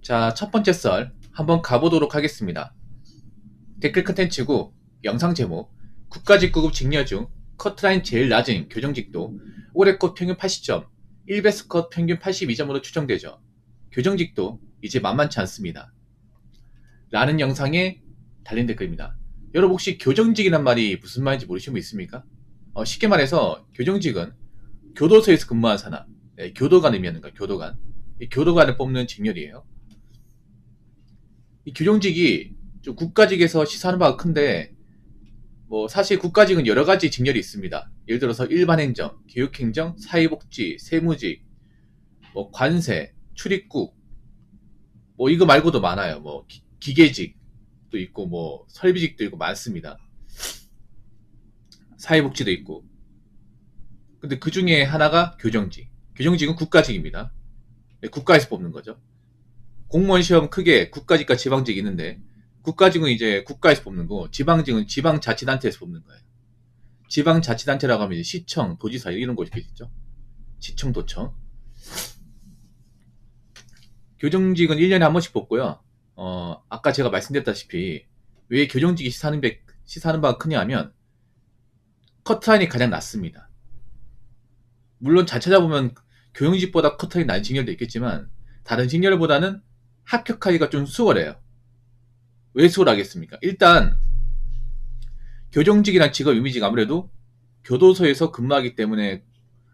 자, 첫 번째 썰 한번 가보도록 하겠습니다. 댓글 컨텐츠고 영상 제목 국가직구급 직녀 중 커트라인 제일 낮은 교정직도 올해컷 평균 80점, 1베스컷 평균 82점으로 추정되죠. 교정직도 이제 만만치 않습니다. 라는 영상에 달린 댓글입니다. 여러분 혹시 교정직이란 말이 무슨 말인지 모르시는 분 있습니까? 쉽게 말해서 교정직은 교도소에서 근무하는 사람, 교도관 의미하는 거예요. 교도관. 이 교도관을 뽑는 직렬이에요. 이 교정직이 좀 국가직에서 시사하는 바가 큰데 사실 국가직은 여러 가지 직렬이 있습니다. 예를 들어서 일반행정, 교육행정, 사회복지, 세무직, 관세, 출입국 이거 말고도 많아요. 기계직도 있고 설비직도 있고 많습니다. 사회복지도 있고. 근데 그 중에 하나가 교정직. 교정직은 국가직입니다. 국가에서 뽑는 거죠. 공무원 시험 크게 국가직과 지방직이 있는데 국가직은 이제 국가에서 뽑는 거고 지방직은 지방자치단체에서 뽑는 거예요. 지방자치단체라고 하면 이제 시청, 도지사 이런 곳이 있겠죠. 시청, 도청. 교정직은 1년에 한 번씩 뽑고요. 아까 제가 말씀드렸다시피 왜 교정직이 시사하는 바가 크냐 하면 커트라인이 가장 낮습니다. 물론 잘 찾아보면 교정직보다 커트라인이 낮은 직렬도 있겠지만 다른 직렬보다는 합격하기가 좀 수월해요. 왜 수월하겠습니까? 일단 교정직이란 직업 이미지가 아무래도 교도소에서 근무하기 때문에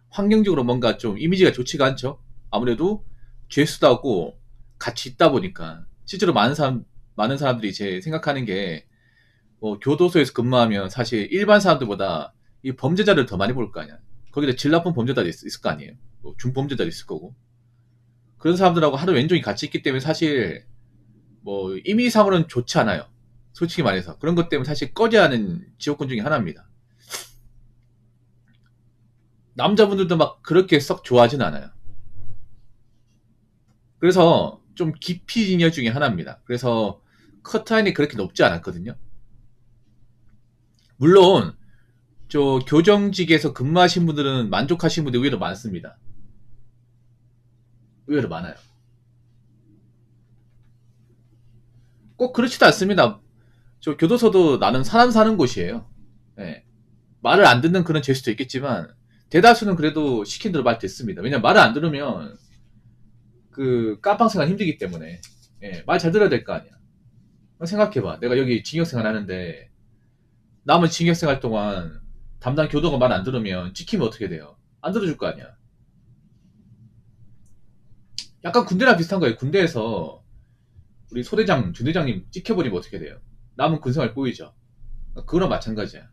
환경적으로 뭔가 좀 이미지가 좋지가 않죠. 아무래도 죄수도 하고 같이 있다 보니까 실제로 많은 사람들이 제 생각하는 게 교도소에서 근무하면 사실 일반 사람들보다 이 범죄자를 더 많이 볼 거 아니야. 거기다 질 나쁜 범죄자도 있을 거 아니에요. 중범죄자도 있을 거고. 그런 사람들하고 하루 왼종일 같이 있기 때문에 사실 이미지상으로는 좋지 않아요. 솔직히 말해서. 그런 것 때문에 사실 꺼져야 하는 지역군 중에 하나입니다. 남자분들도 막 그렇게 썩 좋아하진 않아요. 그래서 좀 깊이 진여 중에 하나입니다. 그래서 커트라인이 그렇게 높지 않았거든요. 물론 저 교정직에서 근무하신 분들은 만족하신 분들이 의외로 많습니다. 의외로 많아요. 꼭 그렇지도 않습니다. 저 교도소도 나는 사람 사는 곳이에요. 네. 말을 안 듣는 그런 죄수도 있겠지만 대다수는 그래도 시킨 대로 말 듣습니다. 왜냐면 말을 안 들으면 그 깜빵 생활 힘들기 때문에 말 잘 들어야 될 거 아니야. 생각해봐. 내가 여기 징역생활 하는데 남은 징역생활 동안 담당 교도가 말 안 들으면 찍히면 어떻게 돼요? 안 들어줄 거 아니야. 약간 군대랑 비슷한 거예요. 군대에서 우리 소대장, 중대장님 찍혀버리면 어떻게 돼요? 남은 군생활 꼬이죠. 그거랑 마찬가지야.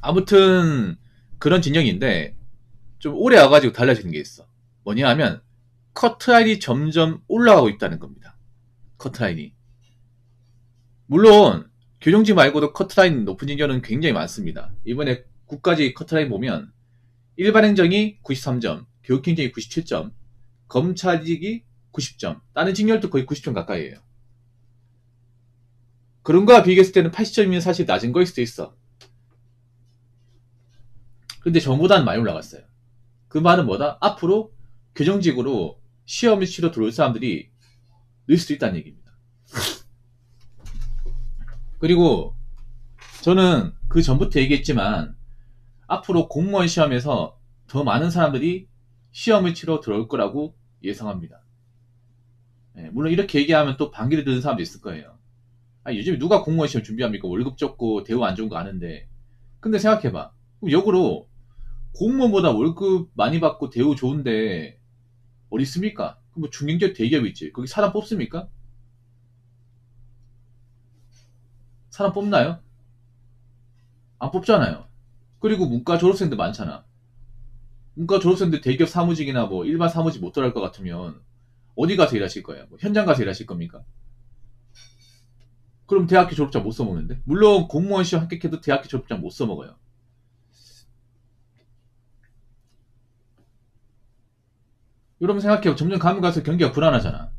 아무튼 그런 진영인데 좀 오래 와가지고 달라지는 게 있어. 뭐냐 하면 커트라인이 점점 올라가고 있다는 겁니다. 커트라인이. 물론 교정직 말고도 커트라인 높은 진영은 굉장히 많습니다. 이번에 국가직 커트라인 보면 일반행정이 93점, 교육행정이 97점, 검찰직이 90점, 다른 직렬도 거의 90점 가까이에요. 그런 거와 비교했을 때는 80점이면 사실 낮은 거일 수도 있어. 근데 전보다는 많이 올라갔어요. 그 말은 뭐다? 앞으로 교정직으로 시험을 치러 들어올 사람들이 늘 수도 있다는 얘기입니다. 그리고 저는 그 전부터 얘기했지만 앞으로 공무원 시험에서 더 많은 사람들이 시험을 치러 들어올 거라고 예상합니다. 물론 이렇게 얘기하면 또 반기를 드는 사람도 있을 거예요. 요즘에 누가 공무원 시험 준비합니까? 월급 적고 대우 안 좋은 거 아는데. 근데 생각해봐. 그럼 역으로 공무원보다 월급 많이 받고 대우 좋은데 어디 있습니까? 그럼 중견기업 대기업 있지. 거기 사람 뽑습니까? 사람 뽑나요? 안 뽑잖아요. 그리고 문과 졸업생들 많잖아. 문과 졸업생들 대기업 사무직이나 일반 사무직 못 들어갈 것 같으면 어디 가서 일하실 거예요? 현장 가서 일하실 겁니까? 그럼 대학교 졸업장 못 써먹는데? 물론 공무원 시험 합격해도 대학교 졸업장 못 써먹어요. 여러분 생각해요. 점점 가면 가서 경기가 불안하잖아.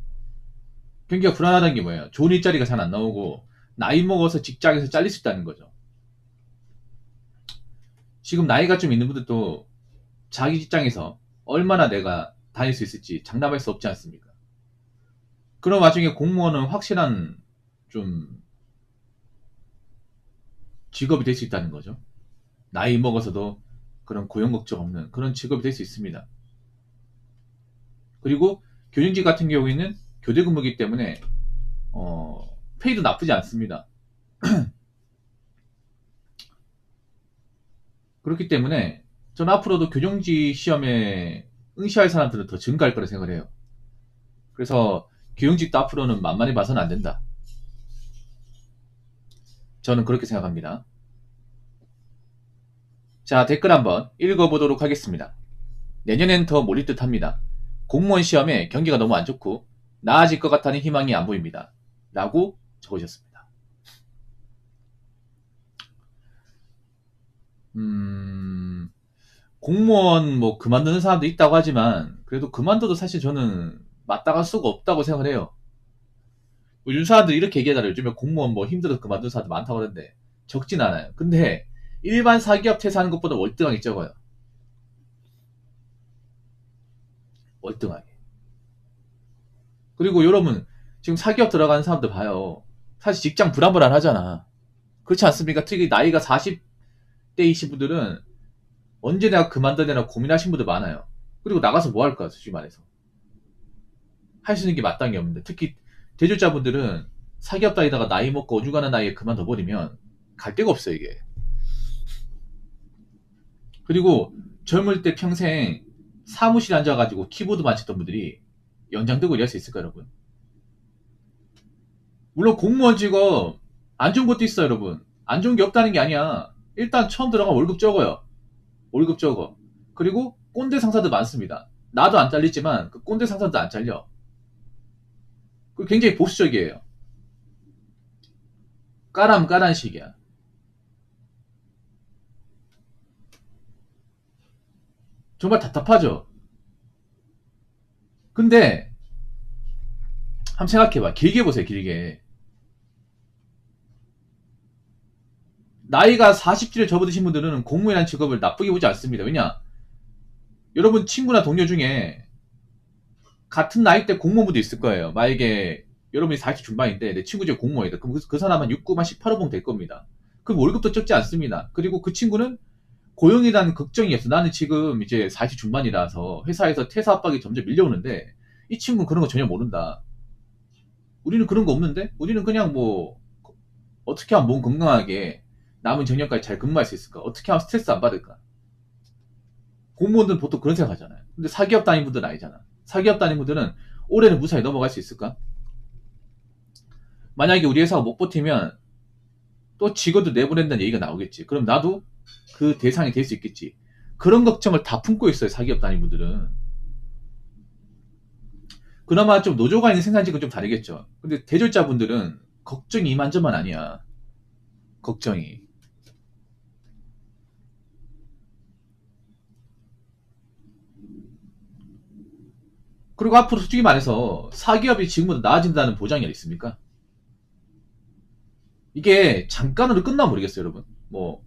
경기가 불안하다는 게 뭐예요? 좋은 일자리가 잘 안 나오고 나이 먹어서 직장에서 잘릴 수 있다는 거죠. 지금 나이가 좀 있는 분들도 자기 직장에서 얼마나 내가 다닐 수 있을지 장담할 수 없지 않습니까? 그런 와중에 공무원은 확실한 좀 직업이 될 수 있다는 거죠. 나이 먹어서도 그런 고용 걱정 없는 그런 직업이 될 수 있습니다. 그리고 교정직 같은 경우에는 교대 근무이기 때문에 페이도 나쁘지 않습니다. 그렇기 때문에 저는 앞으로도 교정직 시험에 응시할 사람들은 더 증가할 거라 생각을 해요. 그래서 교정직도 앞으로는 만만히 봐서는 안 된다. 저는 그렇게 생각합니다. 자, 댓글 한번 읽어보도록 하겠습니다. 내년엔 더 몰릴 듯 합니다. 공무원 시험에 경기가 너무 안 좋고 나아질 것 같다는 희망이 안 보입니다. 라고 적으셨습니다. 공무원 뭐 그만두는 사람도 있다고 하지만 그래도 그만둬도 사실 저는 맞다갈 수가 없다고 생각을 해요. 요즘 사람들이 이렇게 얘기하잖아요. 요즘에 공무원 뭐 힘들어서 그만두는 사람도 많다고 하는데 적진 않아요. 근데 일반 사기업 퇴사하는 것보다 월등하게 적어요. 월등하게. 그리고 여러분 지금 사기업 들어가는 사람들 봐요. 사실 직장 불안불안하잖아. 그렇지 않습니까? 특히 나이가 40대이신 분들은 언제 내가 그만둬야 되나 고민하신 분들 많아요. 그리고 나가서 뭐 할까, 솔직히 말해서. 할 수 있는 게 마땅히 없는데. 특히 대졸자분들은 사기업 다니다가 나이 먹고 어중간한 나이에 그만둬버리면 갈 데가 없어요, 이게. 그리고 젊을 때 평생 사무실에 앉아가지고 키보드만 치던 분들이 연장 들고 일할 수 있을까요, 여러분? 물론 공무원 직업 안 좋은 것도 있어요, 여러분. 안 좋은 게 없다는 게 아니야. 일단 처음 들어가면 월급 적어요. 월급 적어. 그리고 꼰대 상사들 많습니다. 나도 안 잘리지만 그 꼰대 상사도 안 잘려. 그 굉장히 보수적이에요. 까람 까란 식이야. 정말 답답하죠. 근데 한번 생각해봐. 길게 보세요. 길게. 나이가 40대를 접어드신 분들은 공무원이라는 직업을 나쁘게 보지 않습니다. 왜냐? 여러분 친구나 동료 중에 같은 나이대 공무원도 있을 거예요. 만약에 여러분이 40대 중반인데 내 친구 중에 공무원이다. 그럼 그 사람은 6, 9만 18호봉 될 겁니다. 그럼 월급도 적지 않습니다. 그리고 그 친구는 고용이라는 걱정이 없어. 나는 지금 이제 40 중반이라서 회사에서 퇴사 압박이 점점 밀려오는데 이 친구는 그런 거 전혀 모른다. 우리는 그런 거 없는데? 우리는 그냥 뭐 어떻게 하면 몸 건강하게 남은 정년까지 잘 근무할 수 있을까? 어떻게 하면 스트레스 안 받을까? 공무원들은 보통 그런 생각 하잖아요. 근데 사기업 다닌 분들은 아니잖아. 사기업 다닌 분들은 올해는 무사히 넘어갈 수 있을까? 만약에 우리 회사가 못 버티면 또 직원도 내보낸다는 얘기가 나오겠지. 그럼 나도 그 대상이 될 수 있겠지. 그런 걱정을 다 품고 있어요. 사기업 다닌 분들은. 그나마 좀 노조가 있는 생산직은 좀 다르겠죠. 근데 대졸자분들은 걱정이 이만저만 아니야. 걱정이. 그리고 앞으로 솔직히 말해서 사기업이 지금보다 나아진다는 보장이 어디 있습니까? 이게 잠깐으로 끝나 모르겠어요, 여러분. 뭐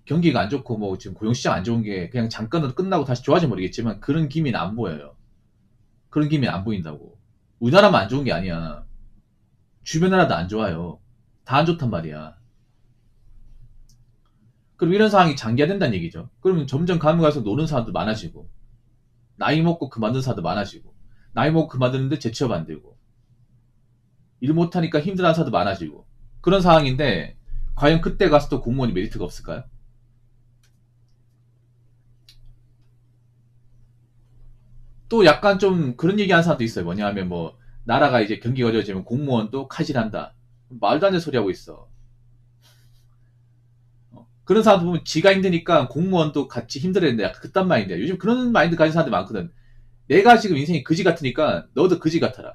경기가 안 좋고 뭐 지금 고용시장 안 좋은 게 그냥 잠깐으로 끝나고 다시 좋아지면 모르겠지만 그런 기미는 안 보여요. 그런 기미는 안 보인다고. 우리나라만 안 좋은 게 아니야. 주변 나라도 안 좋아요. 다 안 좋단 말이야. 그럼 이런 상황이 장기화된다는 얘기죠. 그러면 점점 가면 갈수록 노는 사람도 많아지고 나이 먹고 그만둔 사람도 많아지고 나이 먹고 그만두는데 재취업 안 되고 일 못하니까 힘들어하는 사람도 많아지고 그런 상황인데 과연 그때 가서 또 공무원이 메리트가 없을까요? 또 약간 좀 그런 얘기하는 사람도 있어요. 뭐냐 하면 뭐 나라가 이제 경기가 어려워지면 공무원도 칼질한다. 말도 안 되는 소리 하고 있어. 그런 사람 보면 지가 힘드니까 공무원도 같이 힘들어야 된다. 약간 그딴 마인드야. 요즘 그런 마인드 가진 사람들 많거든. 내가 지금 인생이 그지 같으니까 너도 그지 같아라.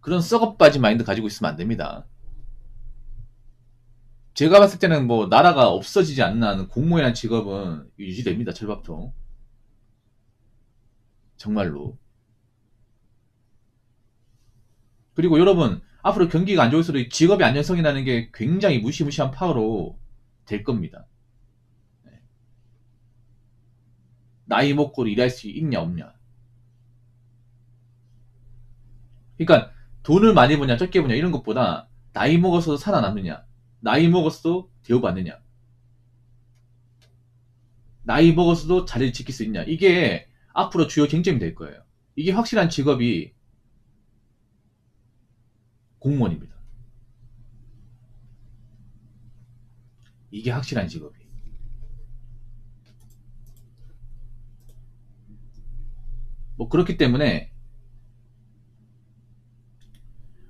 그런 썩업바지 마인드 가지고 있으면 안 됩니다. 제가 봤을 때는 뭐 나라가 없어지지 않는 한 공무원이라는 직업은 유지됩니다. 철밥통. 정말로. 그리고 여러분 앞으로 경기가 안 좋을수록 직업의 안정성이라는 게 굉장히 무시무시한 파워로 될 겁니다. 나이 먹고도 일할 수 있냐 없냐. 그러니까 돈을 많이 버냐 적게 버냐 이런 것보다 나이 먹어서도 살아남느냐, 나이 먹어서도 대우받느냐, 나이 먹어서도 자리를 지킬 수 있냐, 이게 앞으로 주요 쟁점이 될 거예요. 이게 확실한 직업이 공무원입니다. 이게 확실한 직업이. 뭐 그렇기 때문에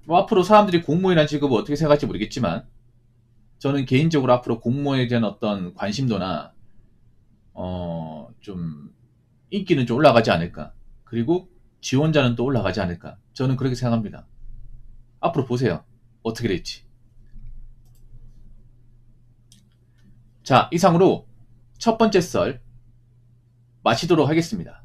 뭐 앞으로 사람들이 공무원이라는 직업을 어떻게 생각할지 모르겠지만 저는 개인적으로 앞으로 공무원에 대한 어떤 관심도나 좀 인기는 좀 올라가지 않을까. 그리고 지원자는 또 올라가지 않을까. 저는 그렇게 생각합니다. 앞으로 보세요. 어떻게 될지. 자, 이상으로 첫 번째 썰 마치도록 하겠습니다.